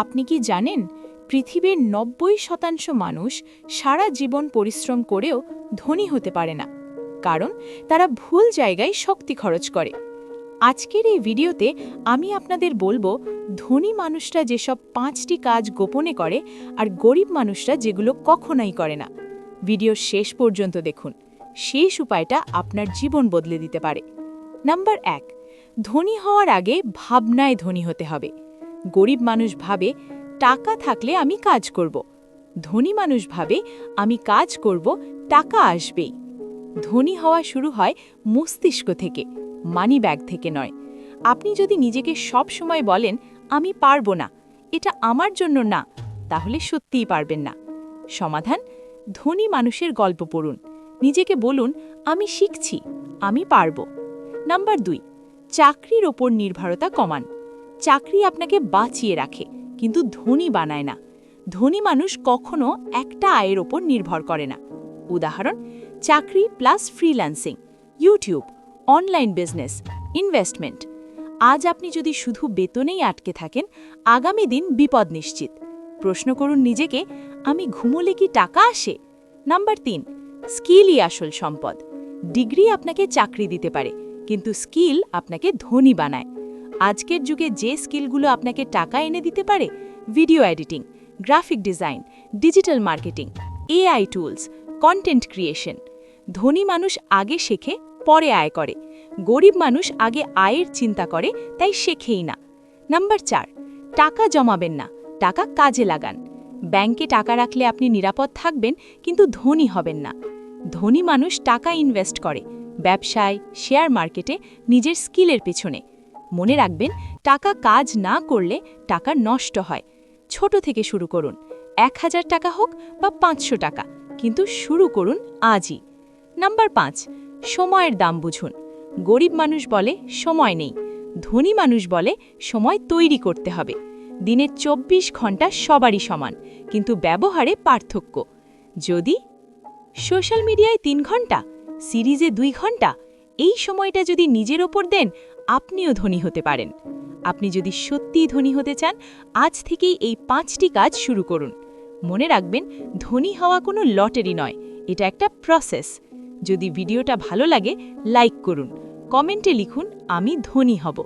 আপনি কি জানেন পৃথিবীর ৯০% মানুষ সারা জীবন পরিশ্রম করেও ধনী হতে পারে না, কারণ তারা ভুল জায়গায় শক্তি খরচ করে। আজকের এই ভিডিওতে আমি আপনাদের বলবো ধনী মানুষরা যেসব ৫টি কাজ গোপনে করে আর গরিব মানুষরা যেগুলো কখনোই করে না। ভিডিওর শেষ পর্যন্ত দেখুন, শেষ উপায়টা আপনার জীবন বদলে দিতে পারে। নাম্বার ১, ধনী হওয়ার আগে ভাবনায় ধনী হতে হবে। গরিব মানুষ ভাবে টাকা থাকলে আমি কাজ করব, ধনী মানুষ ভাবে আমি কাজ করব, টাকা আসবেই। ধনী হওয়া শুরু হয় মস্তিষ্ক থেকে, মানি ব্যাগ থেকে নয়। আপনি যদি নিজেকে সব সময় বলেন আমি পারবো না, এটা আমার জন্য না, তাহলে সত্যিই পারবেন না। সমাধান: ধনী মানুষের গল্প পড়ুন, নিজেকে বলুন আমি শিখছি, আমি পারবো। নাম্বার ২, চাকরির ওপর নির্ভরতা কমান। চাকরি আপনাকে বাঁচিয়ে রাখে, কিন্তু ধনী বানায় না। ধনী মানুষ কখনো একটা আয়ের ওপর নির্ভর করে না। উদাহরণ: চাকরি plus freelancing, YouTube, online business, investment. আজ আপনি যদি শুধু বেতনেই আটকে থাকেন, আগামী দিন বিপদ নিশ্চিত। প্রশ্ন করুন নিজেকে, আমি ঘুমোলে কি টাকা আসে? নাম্বার ৩, স্কিলই আসল সম্পদ। ডিগ্রি আপনাকে চাকরি দিতে পারে, কিন্তু স্কিল আপনাকে ধনী বানায়। আজকের যুগে যে স্কিলগুলো আপনাকে টাকা এনে দিতে পারে: video editing, graphic design, digital marketing, AI tools, content creation. ধনী মানুষ আগে শেখে, পরে আয় করে। গরিব মানুষ আগে আয়ের চিন্তা করে, তাই শেখেই না। নাম্বার ৪, টাকা জমাবেন না, টাকা কাজে লাগান। ব্যাংকে টাকা রাখলে আপনি নিরাপদ থাকবেন, কিন্তু ধনী হবেন না। ধনী মানুষ টাকা ইনভেস্ট করে, ব্যবসায়, শেয়ার মার্কেটে, নিজের স্কিলের পেছনে। মনে রাখবেন, টাকা কাজ না করলে টাকা নষ্ট হয়। ছোট থেকে শুরু করুন, ১,০০০ টাকা হোক বা ৫০০ টাকা, কিন্তু শুরু করুন আজই। নাম্বার ৫, সময়ের দাম বুঝুন। গরিব মানুষ বলে সময় নেই, ধনী মানুষ বলে সময় তৈরি করতে হবে। দিনের ২৪ ঘন্টা সবারই সমান, কিন্তু ব্যবহারে পার্থক্য। যদি সোশ্যাল মিডিয়ায় ৩ ঘন্টা, সিরিজে ২ ঘন্টা, এই সময়টা যদি নিজের ওপর দেন, আপনিও ধনী হতে পারেন। আপনি যদি সত্যিই ধনী হতে চান, আজ থেকেই এই ৫টি কাজ শুরু করুন। মনে রাখবেন, ধনী হওয়া কোনো লটারি নয়, এটা একটা প্রসেস। যদি ভিডিওটা ভালো লাগে, লাইক করুন, কমেন্টে লিখুন আমি ধনী হব,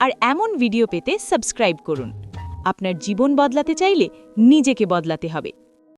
আর এমন ভিডিও পেতে সাবস্ক্রাইব করুন। আপনার জীবন বদলাতে চাইলে নিজেকে বদলাতে হবে।